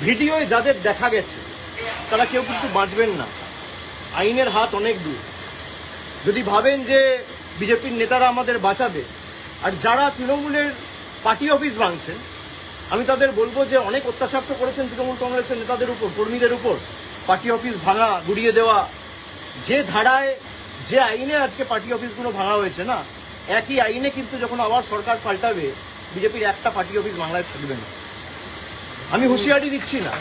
ভিডিওয় যাদের দেখা গেছে তারা কেউ কিন্তু বাঁচবেন না। আইনের হাত অনেক দূর। যদি ভাবেন যে বিজেপির নেতারা আমাদের বাঁচাবে, আর যারা তৃণমূলের পার্টি অফিস ভাঙছেন, আমি তাদের বলবো যে অনেক অত্যাচার তো করেছেন তৃণমূল কংগ্রেসের নেতাদের উপর, কর্মীদের উপর। পার্টি অফিস ভাঙা, গুড়িয়ে দেওয়া, যে ধারায় যে আইনে আজকে পার্টি অফিসগুলো ভাঙা হয়েছে না, একই আইনে কিন্তু যখন আবার সরকার পাল্টাবে, বিজেপির একটা পার্টি অফিস বাংলায় থাকবে না। আমি হুঁশিয়ারি দিচ্ছি না,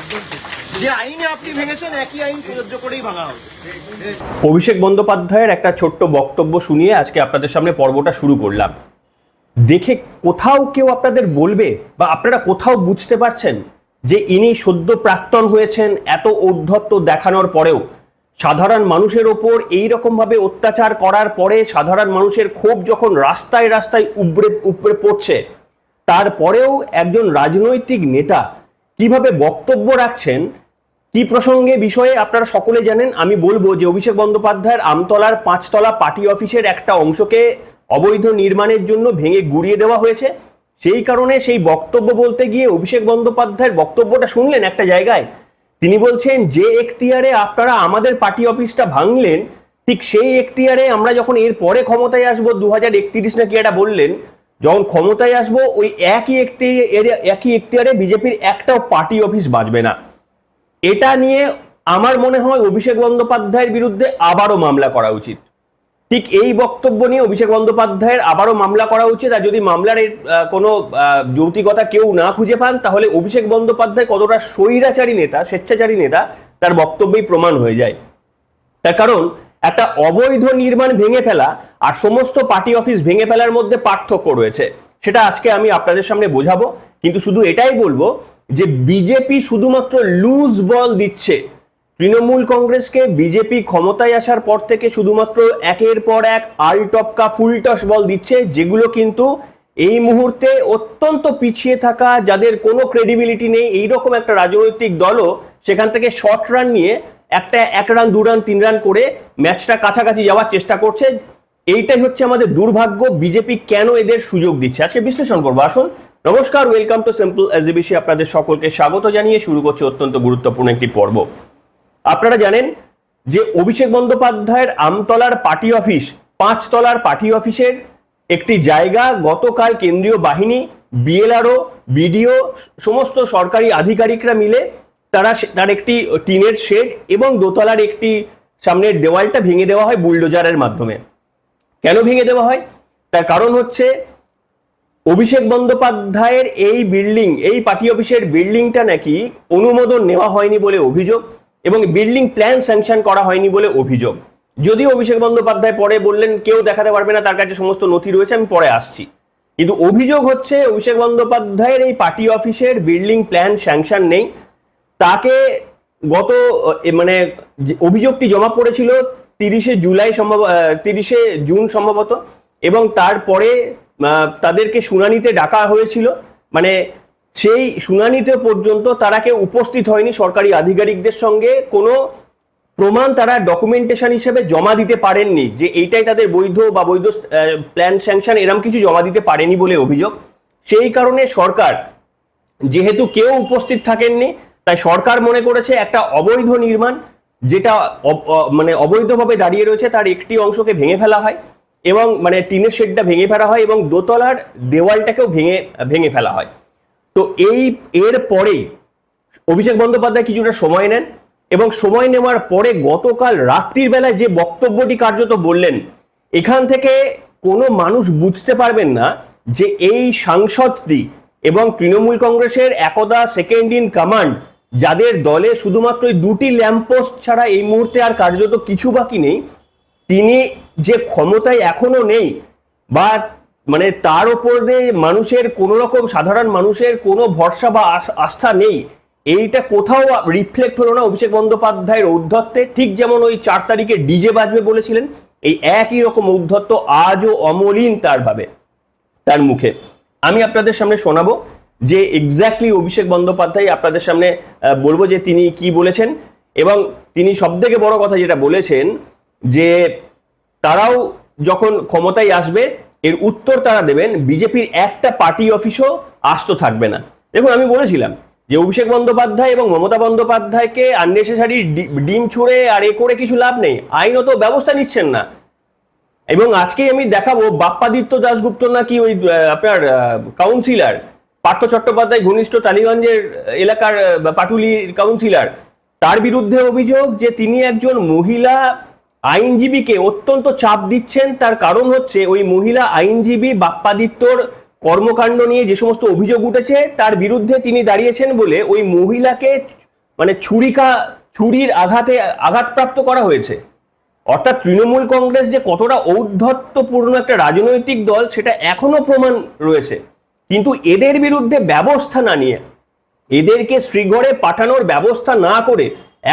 যে আইনে আপনি ভেঙেছেন একই আইন প্রযোজ্য করেই ভাঙা হবে। অভিষেক বন্দ্যোপাধ্যায়ের একটা ছোট্ট বক্তব্য শুনিয়ে আজকে আপনাদের সামনে পর্বটা শুরু করলাম। দেখে কোথাও কেউ আপনাদের বলবে বা আপনারা কোথাও বুঝতে পারছেন যে ইনি সদ্য প্রাক্তন হয়েছেন, এত ঔদ্ধত্য দেখানোর পরেও সাধারণ মানুষের ওপর এইরকম ভাবে অত্যাচার করার পরে সাধারণ মানুষের ক্ষোভ যখন রাস্তায় রাস্তায় উপড়ে পড়ছে, তারপরেও একজন রাজনৈতিক নেতা কিভাবে বক্তব্য রাখছেন, কি প্রসঙ্গে বিষয়ে আপনারা সকলে জানেন। আমি বলবো যে অভিষেক বন্দ্যোপাধ্যায়ের আমতলার 5 তলা পার্টি অফিসের একটা অংশকে অবৈধ নির্মাণের জন্য ভেঙে গুড়িয়ে দেওয়া হয়েছে। সেই কারণে সেই বক্তব্য বলতে গিয়ে অভিষেক বন্দ্যোপাধ্যায়ের বক্তব্যটা শুনলেন একটা জায়গায় তিনি বলছেন যে এখতিয়ারে আপনারা আমাদের পার্টি অফিসটা ভাঙলেন, ঠিক সেই এখতিয়ারে আমরা যখন এর পরে ক্ষমতায় আসবো 2031 নাকি এটা বললেন, যখন ক্ষমতায় আসবো ওই একই এখতিয়ারে বিজেপির একটাও পার্টি অফিস বাঁচবে না। এটা নিয়ে আমার মনে হয় অভিষেক বন্দ্যোপাধ্যায়ের বিরুদ্ধে আবারও মামলা করা উচিত। ঠিক এই বক্তব্য নিয়ে অভিষেক বন্দ্যোপাধ্যায়ের আবারও মামলা করা উচিত। আর যদি মামলার কোনো যৌক্তিকতা কেউ না খুঁজে পান, তাহলে অভিষেক বন্দ্যোপাধ্যায় কতটা স্বৈরাচারী নেতা, স্বেচ্ছাচারী নেতা তার বক্তব্যেই প্রমাণ হয়ে যায়। তার কারণ একটা অবৈধ নির্মাণ ভেঙে ফেলা আর সমস্ত পার্টি অফিস ভেঙে ফেলার মধ্যে পার্থক্য রয়েছে, সেটা আজকে আমি আপনাদের সামনে বোঝাবো। কিন্তু শুধু এটাই বলবো যে বিজেপি শুধুমাত্র লুজ বল দিচ্ছে। তৃণমূল কংগ্রেসকে বিজেপি ক্ষমতায় আসার পর থেকে শুধুমাত্র একের পর এক আলটপকা ফুলটস বল দিচ্ছে, যেগুলো কিন্তু এই মুহূর্তে অত্যন্ত পিছিয়ে থাকা, যাদের কোনো ক্রেডিবিলিটি নেই, এইরকম একটা রাজনৈতিক দলও সেখান থেকে শর্ট রান নিয়ে একটা 1 রান 2 রান 3 রান করে ম্যাচটা কাছাকাছি যাওয়ার চেষ্টা করছে। এইটাই হচ্ছে আমাদের দুর্ভাগ্য। বিজেপি কেন এদের সুযোগ দিচ্ছে, আজকে বিশ্লেষণ করবো। আসুন। নমস্কার, ওয়েলকাম টু সিম্পল এসজিবিসি। আপনাদের সকলকে স্বাগত জানিয়ে শুরু করছে অত্যন্ত গুরুত্বপূর্ণ একটি পর্ব। আপনারা জানেন যে অভিষেক বন্দ্যোপাধ্যায়ের আমতলার পার্টি অফিস, 5 তলার পার্টি অফিসের একটি জায়গা গতকাল কেন্দ্রীয় বাহিনী, বিএলআরও, বিডিও, সমস্ত সরকারি আধিকারিকরা মিলে তার একটি টিনের শেড এবং দোতলার একটি সামনের দেওয়ালটা ভেঙে দেওয়া হয় বুলডোজারের মাধ্যমে। কেন ভেঙে দেওয়া হয়? তার কারণ হচ্ছে অভিষেক বন্দ্যোপাধ্যায়ের এই বিল্ডিং, এই পার্টি অফিসের বিল্ডিংটা নাকি অনুমোদন নেওয়া হয়নি বলে অভিযোগ এবং বিল্ডিং প্ল্যান স্যাংশন করা হয়নি বলে অভিযোগ। যদিও অভিষেক বন্দ্যোপাধ্যায় পরে বললেন কেউ দেখাতে পারবে না, তার কাছে সমস্ত নথি রয়েছে, আমি পরে আসছি। কিন্তু অভিযোগ হচ্ছে অভিষেক বন্দ্যোপাধ্যায়ের এই পার্টি অফিসের বিল্ডিং প্ল্যান স্যাংশন নেই। তাকে গত অভিযোগটি জমা পড়েছিল 30শে জুন সম্ভবত, এবং তারপরে তাদেরকে শুনানিতে ডাকা হয়েছিল। মানে সেই শুনানিতে পর্যন্ত তারা কেউ উপস্থিত হয়নি। সরকারি আধিকারিকদের সঙ্গে কোনো প্রমাণ তারা ডকুমেন্টেশন হিসেবে জমা দিতে পারেননি যে এইটাই তাদের বৈধ বা বৈধ প্ল্যান স্যাংশন, এরকম কিছু জমা দিতে পারেনি বলে অভিযোগ। সেই কারণে সরকার, যেহেতু কেউ উপস্থিত থাকেননি, তাই সরকার মনে করেছে একটা অবৈধ নির্মাণ, যেটা অবৈধভাবে দাঁড়িয়ে রয়েছে, তার একটি অংশকে ভেঙে ফেলা হয় এবং টিনের শেডটা ভেঙে ফেলা হয় এবং দোতলার দেওয়ালটাকেও ভেঙে ফেলা হয়। তো এর পরেই অভিষেক বন্দ্যোপাধ্যায় কিছুটা সময় নেন এবং সময় নেওয়ার পরে গতকাল রাত্রির বেলায় যে বক্তব্যটি কার্যত বললেন, এখান থেকে কোনো মানুষ বুঝতে পারবেন না যে এই সাংসদটি এবং তৃণমূল কংগ্রেসের একদা সেকেন্ড ইন কমান্ড, যাদের দলে শুধুমাত্র 2টি ল্যাম্পপোস্ট ছাড়া এই মুহূর্তে আর কার্যত কিছু বাকি নেই, তিনি যে ক্ষমতায় এখনো নেই বা তার উপরে মানুষের কোনো রকম, সাধারণ মানুষের কোনো ভরসা বা আস্থা নেই, এইটা কোথাও রিফ্লেক্ট হলো না অভিষেক বন্দ্যোপাধ্যায়ের ঔদ্ধত্যে। ঠিক যেমন ওই 4 তারিখে ডিজে বাজবে বলেছিলেন, এই একই রকম ঔদ্ধত্য আজও অমলিন তার মুখে। আমি আপনাদের সামনে শোনাবো যে এক্স্যাক্টলি অভিষেক বন্দ্যোপাধ্যায়, আপনাদের সামনে বলবো যে তিনি কি বলেছেন। এবং তিনি সবথেকে বড় কথা যেটা বলেছেন যে তারাও যখন ক্ষমতায় আসবে এর উত্তর তারা দেবেন, বিজেপির একটা পার্টি অফিসও আস্ত থাকবে না। দেখুন, আমি বলেছিলাম যে অভিষেক বন্দ্যোপাধ্যায় এবং মমতা বন্দ্যোপাধ্যায়কে আননেসেসারি ডিম ছুঁড়ে আর এ করে কিছু লাভ নেই, আইনত ব্যবস্থা নিচ্ছেন না। এবং আজকেই আমি দেখাবো বাপ্পাদিত্য দাশগুপ্ত নাকি ওই আপনার কাউন্সিলর পার্থ চট্টোপাধ্যায় ঘনিষ্ঠ টালিগঞ্জের এলাকার পাটুলির কাউন্সিলর, তার বিরুদ্ধে অভিযোগ যে তিনি একজন মহিলা আইনজীবীকে অত্যন্ত চাপ দিচ্ছেন। তার কারণ হচ্ছে ওই মহিলা আইনজীবী বাপ্পাদিত্যর কর্মকাণ্ড নিয়ে যে সমস্ত অভিযোগ উঠেছে তার বিরুদ্ধে তিনি দাঁড়িয়েছেন বলে ওই মহিলাকে মানে ছুরির আঘাতপ্রাপ্ত করা হয়েছে। অর্থাৎ তৃণমূল কংগ্রেস যে কতটা ঔদ্ধত্যপূর্ণ একটা রাজনৈতিক দল সেটা এখনো প্রমাণ রয়েছে। কিন্তু এদের বিরুদ্ধে ব্যবস্থা না নিয়ে, এদেরকে শ্রীঘরে পাঠানোর ব্যবস্থা না করে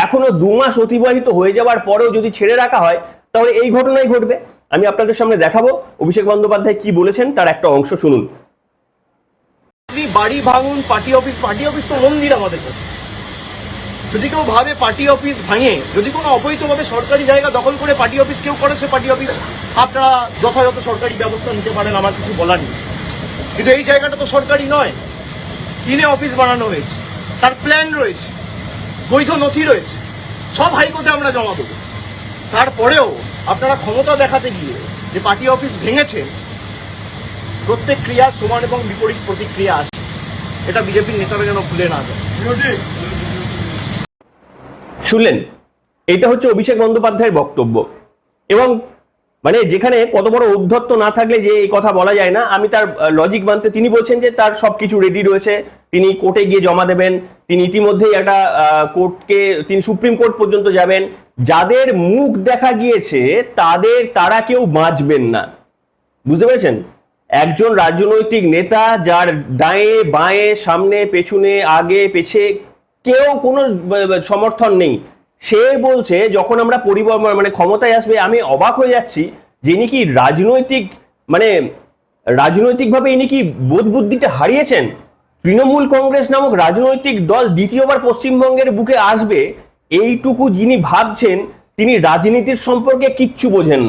এখনো 2 মাস অতিবাহিত হয়ে যাওয়ার পরেও যদি ছেড়ে রাখা হয় তাহলে এই ঘটনাই ঘটবে। আমি আপনাদের সামনে দেখাবো অভিষেক বন্দ্যোপাধ্যায় কি বলেছেন, তার একটা অংশ শুনুন। বাড়ি ভাঙুন, পার্টি অফিস তো মন্দির আমাদের কাছে। যদি কেউ ভাবে পার্টি অফিস ভাঙে, যদি কোনো অবৈধভাবে সরকারি জায়গা দখল করে পার্টি অফিস কেউ করে, সে পার্টি অফিস আপনারা যথাযথ সরকারি ব্যবস্থা নিতে পারেন, আমার কিছু বলার নেই। কিন্তু এই জায়গাটা তো সরকারি নয়, কিনে অফিস বানানো হয়েছে, তার প্ল্যান রয়েছে, বৈধ নথি রয়েছে, সব হাইকোর্টে আমরা জমা দেবো। তারপরেও আপনারা ক্ষমতা দেখাতে গিয়ে যে পার্টি অফিস ভেঙেছে, প্রত্যেক ক্রিয়া সমান এবং বিপরীত প্রতিক্রিয়া আছে, এটা বিজেপির নেতারা যেন ভুলে না যায়। শুনলেন, এটা হচ্ছে অভিষেক বন্দ্যোপাধ্যায়ের বক্তব্য। এবং মানে যেখানে কত বড় ঔদ্ধত্য না থাকলে যে এই কথা বলা যায় না, আমি তার লজিক মানতে, তিনি বলছেন যে তার সবকিছু রেডি রয়েছে, তিনি কোর্টে গিয়ে জমা দেবেন, তিনি ইতিমধ্যেই একটা তিনি সুপ্রিম কোর্ট পর্যন্ত যাবেন। যাদের মুখ দেখা গিয়েছে তারা কেউ বাঁচবেন না, বুঝতে পেরেছেন? একজন রাজনৈতিক নেতা যার ডায়ে বাঁয়ে সামনে পেছনে আগে পেছে কেউ কোনো সমর্থন নেই, সে বলছে যখন আমরা মানে ক্ষমতায় আসবে, আমি অবাক হয়ে যাচ্ছি যে ইনি কি রাজনৈতিকভাবে ইনি কি বোধ বুদ্ধিটা হারিয়েছেন? তৃণমূল কংগ্রেস নামক রাজনৈতিক দল দ্বিতীয়বার পশ্চিমবঙ্গের বুকে আসবে, এইটুকু যিনি ভাবছেন তিনি রাজনীতির সম্পর্কে কিচ্ছু বোঝেন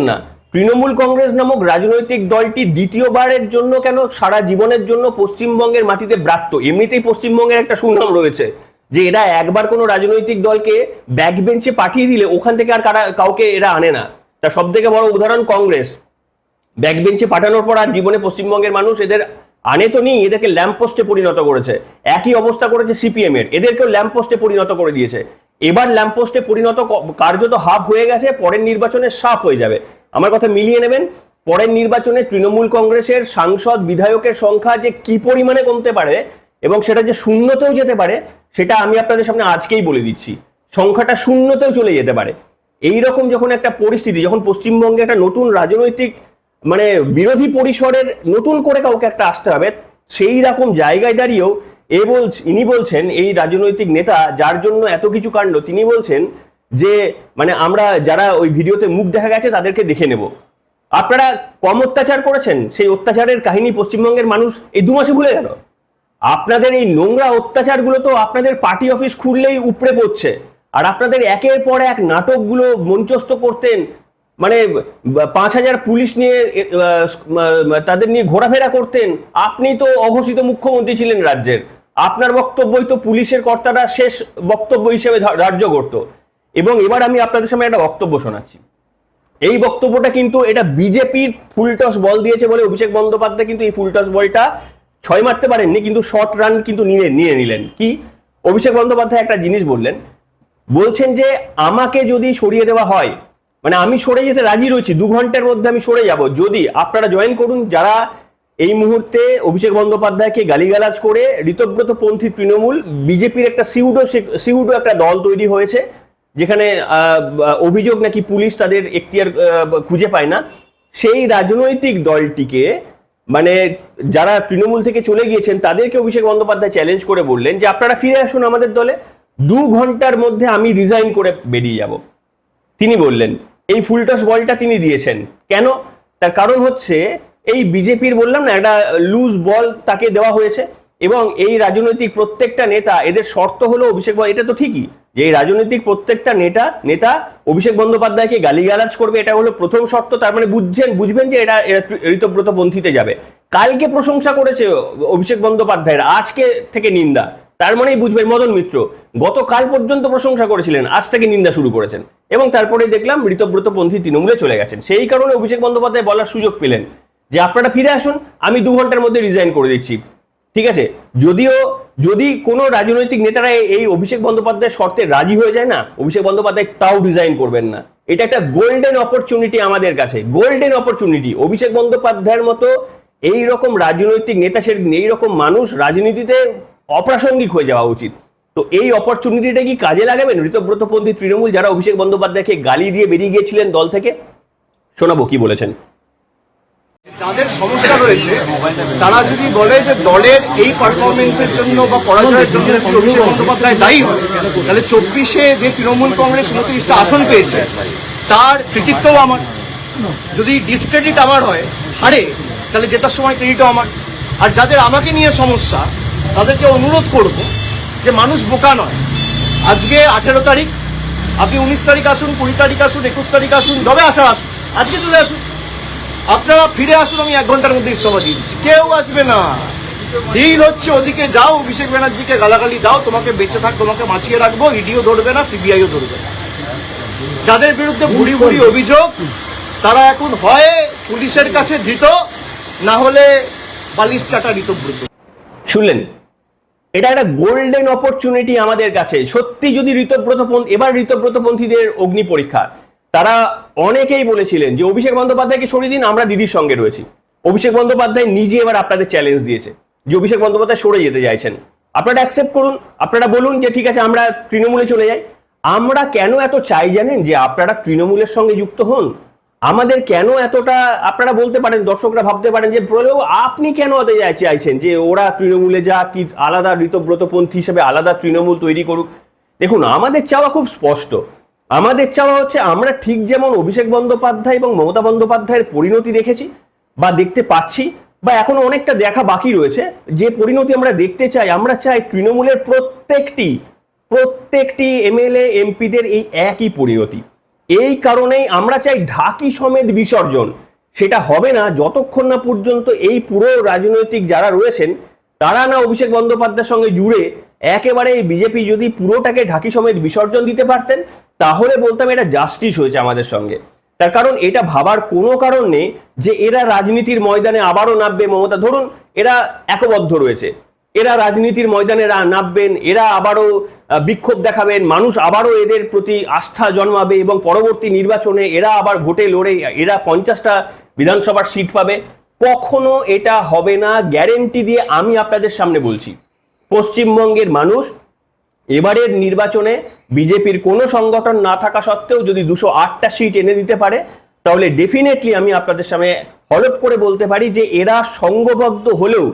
না। তৃণমূল কংগ্রেস নামক রাজনৈতিক দলটি দ্বিতীয়বারের জন্য কেন, সারা জীবনের জন্য পশ্চিমবঙ্গের মাটিতে ব্রাত্য। এমনিতেই পশ্চিমবঙ্গের একটা সুনাম রয়েছে যে এরা একবার কোনো রাজনৈতিক দলকে ব্যাক বেঞ্চে পাঠিয়ে দিলে ওখান থেকে আর কাউকে এরা আনে না। তার সব থেকে বড় উদাহরণ কংগ্রেস। ব্যাক বেঞ্চে পাঠানোর পর আর জীবনে পশ্চিমবঙ্গের মানুষ এদের আনে তো নেই, এদেরকে ল্যাম্পপোস্টে পরিণত করেছে। একই অবস্থা করেছে সিপিএম এর, এদেরকেও ল্যাম্পপোস্টে পরিণত করে দিয়েছে। এবার ল্যাম্পপোস্টে পরিণত কার্যত হাফ হয়ে গেছে, পরের নির্বাচনে সাফ হয়ে যাবে। আমার কথা মিলিয়ে নেবেন, পরের নির্বাচনে তৃণমূল কংগ্রেসের সাংসদ বিধায়কের সংখ্যা যে কি পরিমাণে কমতে পারে এবং সেটা যে শূন্যতেও যেতে পারে, সেটা আমি আপনাদের সামনে আজকেই বলে দিচ্ছি। সংখ্যাটা শূন্যতেও চলে যেতে পারে। এইরকম যখন একটা পরিস্থিতি, যখন পশ্চিমবঙ্গে একটা নতুন রাজনৈতিক মানে বিরোধী পরিসরের নতুন করে কাউকে একটা আসতে হবে, সেই রকম জায়গায় দাঁড়িয়েও ইনি বলছেন, এই রাজনৈতিক নেতা যার জন্য এত কিছু কাণ্ড, তিনি বলছেন যে মানে আমরা যারা ওই ভিডিওতে মুখ দেখা গেছে তাদেরকে দেখে নেব। আপনারা কম অত্যাচার করেছেন, সেই অত্যাচারের কাহিনী পশ্চিমবঙ্গের মানুষ এই 2 মাসে ভুলে গেল। আপনাদের এই নোংরা অত্যাচারগুলো তো আপনাদের পার্টি অফিস খুললেই উপড়ে পড়ছে। আর আপনাদের একের পর এক নাটকগুলো মঞ্চস্থ করতেন, মানে 5000 পুলিশ নিয়ে তাদের নিয়ে ঘোরাফেরা করতেন। আপনি তো অঘোষিত মুখ্যমন্ত্রী ছিলেন রাজ্যের, আপনার বক্তব্যই তো পুলিশের কর্তারা শেষ বক্তব্য হিসেবে ধার্য করত। এবং এবার আমি আপনাদের সামনে একটা বক্তব্য শোনাচ্ছি। এই বক্তব্যটা কিন্তু এটা বিজেপির ফুলটস বল দিয়েছে বলে অভিষেক বন্দ্যোপাধ্যায় কিন্তু এই ফুলটস বলটা 6 মারতে পারেননি, কিন্তু শর্ট রান কিন্তু নিয়ে নিলেন। কি অভিষেক বন্দ্যোপাধ্যায় একটা জিনিস বলছেন যে আমাকে যদি সরিয়ে দেওয়া হয়, মানে আমি সরে যেতে রাজি রয়েছি, 2 ঘন্টার মধ্যে আমি সরে যাব, যদি আপনারা জয়েন করুন। যারা এই মুহূর্তে অভিষেক বন্দ্যোপাধ্যায়কে গালিগালাজ করে ঋতব্রত পন্থী তৃণমূল, বিজেপির একটা সিউডো একটা দল তৈরি হয়েছে, যেখানে অভিযোগ নাকি পুলিশ তাদের এখতিয়ার খুঁজে পায় না, সেই রাজনৈতিক দলটিকে মানে যারা তৃণমূল থেকে চলে গিয়েছেন তাদেরকে অভিষেক বন্দ্যোপাধ্যায় চ্যালেঞ্জ করে বললেন যে আপনারা ফিরে আসুন আমাদের দলে, 2 ঘন্টার মধ্যে আমি রিজাইন করে বেরিয়ে যাব। তিনি বললেন, এই ফুলটস বলটা তিনি দিয়েছেন কেন? তার কারণ হচ্ছে এই বিজেপির, বললাম না, একটা লুজ বল তাকে দেওয়া হয়েছে এবং এই রাজনৈতিক প্রত্যেকটা নেতা, এদের শর্ত হলো এটা তো ঠিকই যে এই রাজনৈতিক প্রত্যেকটা নেতা অভিষেক বন্দ্যোপাধ্যায়কে গালিগালাজ করবে, এটা হলো প্রথম শর্ত। তার মানে বুঝবেন যে এরা ঋতব্রত পন্থীতে যাবে। কালকে প্রশংসা করেছে অভিষেক বন্দ্যোপাধ্যায়ের, আজকে থেকে নিন্দা, তার মানেই বুঝবেন মদন মিত্র গতকাল পর্যন্ত প্রশংসা করেছিলেন, আজ থেকে নিন্দা শুরু করেছেন, এবং তারপরে দেখলাম ঋতব্রত পন্থী তৃণমূলে চলে গেছেন। সেই কারণে অভিষেক বন্দ্যোপাধ্যায় বলার সুযোগ পেলেন যে আপনারা ফিরে আসুন, আমি 2 ঘন্টার মধ্যে রিজাইন করে দিচ্ছি। ঠিক আছে, যদি কোনো রাজনৈতিক নেতারা এই অভিষেক বন্দ্যোপাধ্যায়ের শর্তে রাজি হয়ে যায় না, অভিষেক বন্দ্যোপাধ্যায় তাও রিজাইন করবেন না। এটা একটা গোল্ডেন অপরচুনিটি আমাদের কাছে, গোল্ডেন অপরচুনিটি। অভিষেক বন্দ্যোপাধ্যায়ের মতো এইরকম রাজনৈতিক নেতা, এইরকম মানুষ রাজনীতিতে অপ্রাসঙ্গিক হয়ে যাওয়া উচিত। তো এই অপরচুনিটিটা কি কাজে লাগাবেন ঋতব্রতপন্থী তৃণমূল, যারা অভিষেক বন্দ্যোপাধ্যায়কে গালি দিয়ে বেরিয়ে গিয়েছিলেন দল থেকে? শোনাবো কি বলেছেন। যাদের সমস্যা রয়েছে তারা যদি বলে যে দলের এই পারফরমেন্সের জন্য বা পরাজয়ের জন্য অভিষেক বন্দ্যোপাধ্যায় দায়ী হয়, তাহলে 24-এ যে তৃণমূল কংগ্রেস 29টা আসন পেয়েছে তার কৃতিত্বও আমার। যদি ডিসক্রেডিট আমার হয়, হারে, তাহলে জেতার সময় ক্রেডিটও আমার। আর যাদের আমাকে নিয়ে সমস্যা তাদেরকে অনুরোধ করব যে মানুষ বোকা নয়। আজকে 18 তারিখ, আপনি 19 তারিখ আসুন, 20 তারিখ আসুন, 21 তারিখ আসুন, যবে আসার আসুন, আজকে চলে আসুন, আপনারা ফিরে আসুন, আমি 1 ঘন্টার মধ্যে ইস্তফা দিয়ে দিচ্ছি। কেউ আসবে না। ডিল হচ্ছে ওদিকে যাও, অভিষেক ব্যানার্জিকে গালাগালি দাও, তোমাকে বেঁচে থাক, তোমাকে বাঁচিয়ে রাখবো, ইডিও ধরবে না, সিবিআইও ধরবে না। যাদের বিরুদ্ধে ভুড়ি ভুড়ি অভিযোগ তারা এখন হয় পুলিশের কাছে ধৃত, না হলে বালিশ চাটা ঋতব্রত। শুনলেন, এটা একটা গোল্ডেন অপরচুনিটি আমাদের কাছে। সত্যি যদি এবার ঋতব্রতপন্থীদের অগ্নি পরীক্ষা। তারা অনেকেই বলেছিলেন যে অভিষেক বন্দ্যোপাধ্যায়কে সরিয়ে দিন, আমরা দিদির সঙ্গে রয়েছি। অভিষেক বন্দ্যোপাধ্যায় নিজে এবার আপনাদের চ্যালেঞ্জ দিয়েছে যে অভিষেক বন্দ্যোপাধ্যায় সরে যেতে চাইছেন, আপনারা অ্যাকসেপ্ট করুন, আপনারা বলুন যে ঠিক আছে আমরা তৃণমূলে চলে যাই। আমরা কেন এত চাই জানেন? যে আপনারা তৃণমূলের সঙ্গে যুক্ত হন। আমাদের কেন এতটা, আপনারা বলতে পারেন, দর্শকরা ভাবতে পারেন যে আপনি কেন হতে চাইছেন যে ওরা তৃণমূলে যা, কি আলাদা ঋতব্রতপন্থী হিসেবে আলাদা তৃণমূল তৈরি করুক। দেখুন, আমাদের চাওয়া খুব স্পষ্ট। আমাদের চাওয়া হচ্ছে, আমরা ঠিক যেমন অভিষেক বন্দ্যোপাধ্যায় এবং মমতা বন্দ্যোপাধ্যায়ের পরিণতি দেখেছি বা দেখতে পাচ্ছি, বা এখনো অনেকটা দেখা বাকি রয়েছে, যে পরিণতি আমরা দেখতে চাই, আমরা চাই তৃণমূলের প্রত্যেকটি এমএলএ এমপিদের এই একই পরিণতি। এই কারণেই আমরা চাই ঢাকি সমেত বিসর্জন। সেটা হবে না যতক্ষণ না পর্যন্ত এই পুরো রাজনৈতিক যারা রয়েছেন তারা না অভিষেক বন্দ্যোপাধ্যায়ের সঙ্গে জুড়ে একেবারে বিজেপি যদি পুরোটাকে ঢাকি সমেত বিসর্জন দিতে পারতেন, তাহলে বলতাম এটা জাস্টিস হয়েছে আমাদের সঙ্গে। তার কারণ এটা ভাবার কোনো কারণ নেই যে এরা রাজনীতির ময়দানে আবারও নামবে। মমতা, ধরুন এরা একবদ্ধ রয়েছে, এরা রাজনীতির ময়দানে নামবেন, এরা আবারও বিক্ষোভ দেখাবেন, মানুষ আবারও এদের প্রতি আস্থা জন্মাবে এবং পরবর্তী নির্বাচনে এরা আবার ভোটে লড়ে এরা 50টা বিধানসভার সিট পাবে। কখনো এটা হবে না, গ্যারেন্টি দিয়ে আমি আপনাদের সামনে বলছি। পশ্চিমবঙ্গের মানুষ এবারের নির্বাচনে বিজেপির কোনো সংগঠন না থাকা সত্ত্বেও যদি 208টা সিট এনে দিতে পারে, তাহলে ডেফিনেটলি আমি আপনাদের সামনে হলফ করে বলতে পারি যে এরা সংঘবদ্ধ হলেও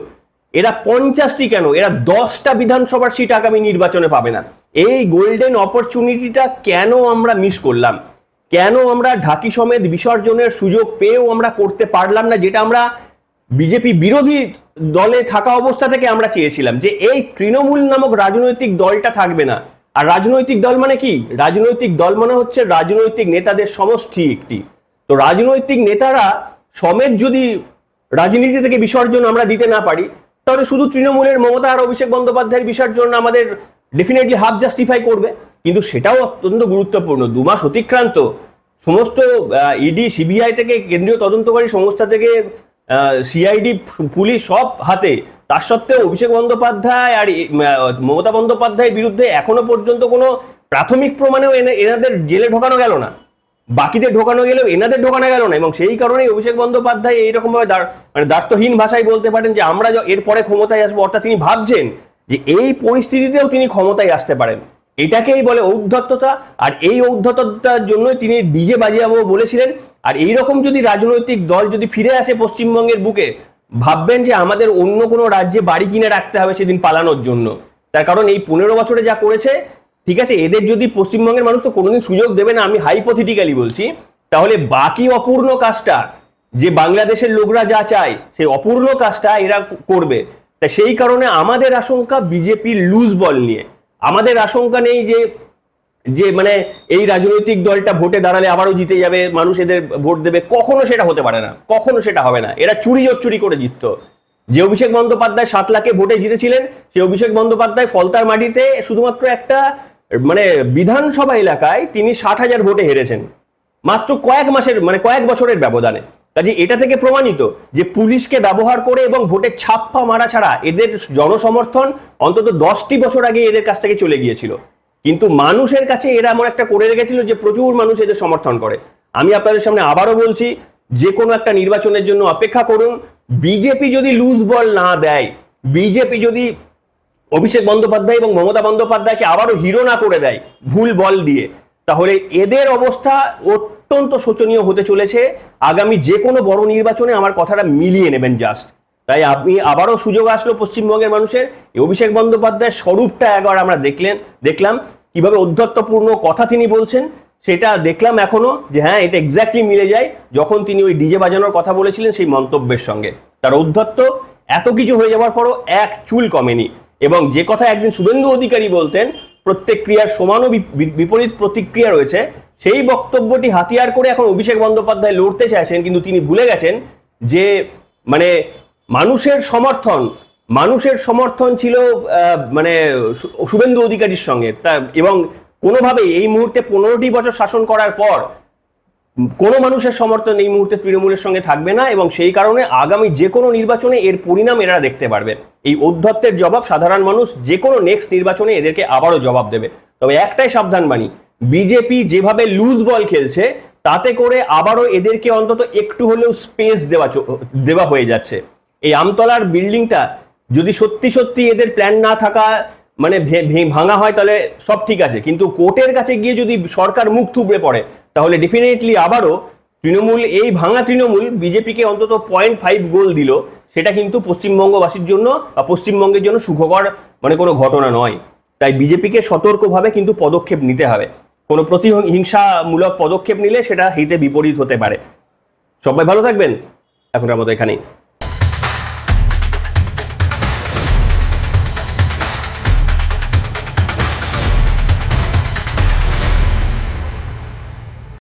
এরা 50টি কেন, এরা 10টা বিধানসভার সিট আগামী নির্বাচনে পাবে না। এই গোল্ডেন অপরচুনিটিটা কেন আমরা মিস করলাম? কেন আমরা ঢাকি সমেত বিসর্জনের সুযোগ পেয়েও আমরা করতে পারলাম না, যেটা আমরা বিজেপি বিরোধী দলে থাকা অবস্থা থেকে আমরা চেয়েছিলাম যে এই তৃণমূল নামক রাজনৈতিক দলটা থাকবে না। আর রাজনৈতিক দল মানে কি? রাজনৈতিক দল মানে হচ্ছে রাজনৈতিক নেতাদের সমষ্টি একটি। তো রাজনৈতিক নেতারা সমেত যদি রাজনীতি থেকে বিসর্জন আমরা দিতে না পারি, তাহলে শুধু তৃণমূলের মমতা আর অভিষেক বন্দ্যোপাধ্যায়ের বিসর্জন আমাদের ডেফিনেটলি হাফ জাস্টিফাই করবে। কিন্তু সেটাও অত্যন্ত গুরুত্বপূর্ণ। 2 মাস অতিক্রান্ত, সমস্ত ইডি সিবিআই থেকে কেন্দ্রীয় তদন্তকারী সংস্থা থেকে সিআইডি পুলিশ সব হাতে, তার সত্ত্বেও অভিষেক বন্দ্যোপাধ্যায় আর মমতা বন্দ্যোপাধ্যায়ের বিরুদ্ধে এখনো পর্যন্ত কোনো প্রাথমিক প্রমাণেও এনাদের জেলে ঢোকানো গেল না, বাকিদের ঢোকানো গেলেও এনাদের ঢোকানো গেল না। এবং সেই কারণেই অভিষেক বন্দ্যোপাধ্যায় এইরকম ভাবে দার্থহীন ভাষায় বলতে পারেন যে আমরা এরপরে ক্ষমতায় আসবো, অর্থাৎ তিনি ভাবছেন যে এই পরিস্থিতিতেও তিনি ক্ষমতায় আসতে পারেন। এটাকেই বলে ঔদ্ধত্যতা। আর এই ঔদ্ধত্যতার জন্যই তিনি ডিজে বাজিয়াবো বলেছিলেন। আর এইরকম যদি রাজনৈতিক দল যদি ফিরে আসে পশ্চিমবঙ্গের বুকে, ভাববেন যে আমাদের অন্য কোনো রাজ্যে বাড়ি কিনে রাখতে হবে সেদিন পালানোর জন্য। তার কারণ এই 15 বছরে যা করেছে, ঠিক আছে, এদের যদি পশ্চিমবঙ্গের মানুষ তো কোনোদিন সুযোগ দেবে না, আমি হাইপোথেটিক্যালি বলছি, তাহলে বাকি অপূর্ণ কাজটা যে বাংলাদেশের লোকরা যা চায় সেই অপূর্ণ কাজটা এরা করবে। তাই সেই কারণে আমাদের আশঙ্কা বিজেপির লুজ বল নিয়ে। আমাদের আশঙ্কা নেই যে যে মানে এই রাজনৈতিক দলটা ভোটে দাঁড়ালে আবারও জিতে যাবে, মানুষ এদের ভোট দেবে, কখনো সেটা হতে পারে না, কখনো সেটা হবে না। এরা চুরি করে জিততো। যে অভিষেক বন্দ্যোপাধ্যায় 7 লাখে ভোটে জিতেছিলেন, সেই অভিষেক বন্দ্যোপাধ্যায় ফলতার মাটিতে শুধুমাত্র একটা মানে বিধানসভা এলাকায় তিনি 60,000 ভোটে হেরেছেন, মাত্র কয়েক বছরের ব্যবধানে। কাজে এটা থেকে প্রমাণিত যে পুলিশকে ব্যবহার করে এবং ভোটের ছাপ্পা মারা ছাড়া এদের জনসমর্থন অন্তত 10টি বছর আগে এদের কাছ থেকে চলে গিয়েছিল। কিন্তু মানুষের কাছে এরা এমন একটা করে রেখেছিল যে প্রচুর মানুষ এদের সমর্থন করে। আমি আপনাদের সামনে আবারও বলছি, যে কোনো একটা নির্বাচনের জন্য অপেক্ষা করুন। বিজেপি যদি লুজ বল না দেয়, বিজেপি যদি অভিষেক বন্দ্যোপাধ্যায় এবং মমতা বন্দ্যোপাধ্যায়কে আবারও হিরো না করে দেয় ভুল বল দিয়ে, তাহলে এদের অবস্থা অত্যন্ত শোচনীয় হতে চলেছে। আগামী যে কোনো বড় নির্বাচনে আমার কথাটা মিলিয়ে নেবেন জাস্ট। তাই আপনি আবারও সুযোগ আসলো পশ্চিমবঙ্গের মানুষের, অভিষেক বন্দ্যোপাধ্যায়ের স্বরূপটা একবার আমরা দেখলাম কিভাবে ঔদ্ধত্যপূর্ণ কথা তিনি বলছেন, সেটা দেখলাম এখনো যে হ্যাঁ এটা এক্স্যাক্টলি মিলে যায় যখন তিনি ওই ডিজে বাজানোর কথা বলেছিলেন সেই মন্তব্যের সঙ্গে। তার ঔদ্ধত্য এত কিছু হয়ে যাওয়ার পরও এক চুল কমেনি। এবং যে কথা একদিন শুভেন্দু অধিকারী বলতেন, প্রত্যেক ক্রিয়ার সমান ও বিপরীত প্রতিক্রিয়া রয়েছে, সেই বক্তব্যটি হাতিয়ার করে এখন অভিষেক বন্দ্যোপাধ্যায় লড়তে চাইছেন। কিন্তু তিনি ভুলে গেছেন যে মানে মানুষের সমর্থন ছিল মানে শুভেন্দু অধিকারীর সঙ্গে এবং কোনোভাবেই এই মুহূর্তে 15টি বছর শাসন করার পর কোনো মানুষের সমর্থন এই মুহূর্তে তৃণমূলের সঙ্গে থাকবে না। এবং সেই কারণে আগামী যে কোনো নির্বাচনে এর পরিণাম এরা দেখতে পারবে। এই ঔদ্ধত্যের জবাব সাধারণ মানুষ যে কোনো নেক্সট নির্বাচনে এদেরকে আবারও জবাব দেবে। তবে একটাই সাবধান বাণী, বিজেপি যেভাবে লুজ বল খেলছে তাতে করে আবারও এদেরকে অন্তত একটু হলেও স্পেস দেওয়া হয়ে যাচ্ছে। এই আমতলার বিল্ডিংটা যদি সত্যি এদের প্ল্যান না থাকা মানে ভাঙা হয় তাহলে সব ঠিক আছে, কিন্তু কোর্টের কাছে গিয়ে যদি সরকার মুখ থুবড়ে পড়ে তাহলে ডেফিনেটলি আবারও তৃণমূল, এই ভাঙা তৃণমূল বিজেপিকে অন্তত 0.5 গোল দিল। সেটা কিন্তু পশ্চিমবঙ্গবাসীর জন্য বা পশ্চিমবঙ্গের জন্য সুখকর মানে কোনো ঘটনা নয়। তাই বিজেপিকে সতর্কভাবে কিন্তু পদক্ষেপ নিতে হবে। কোনো প্রতিহিংসামূলক পদক্ষেপ নিলে সেটা হিতে বিপরীত হতে পারে। সবাই ভালো থাকবেন, এখন আমাদের এখানেই।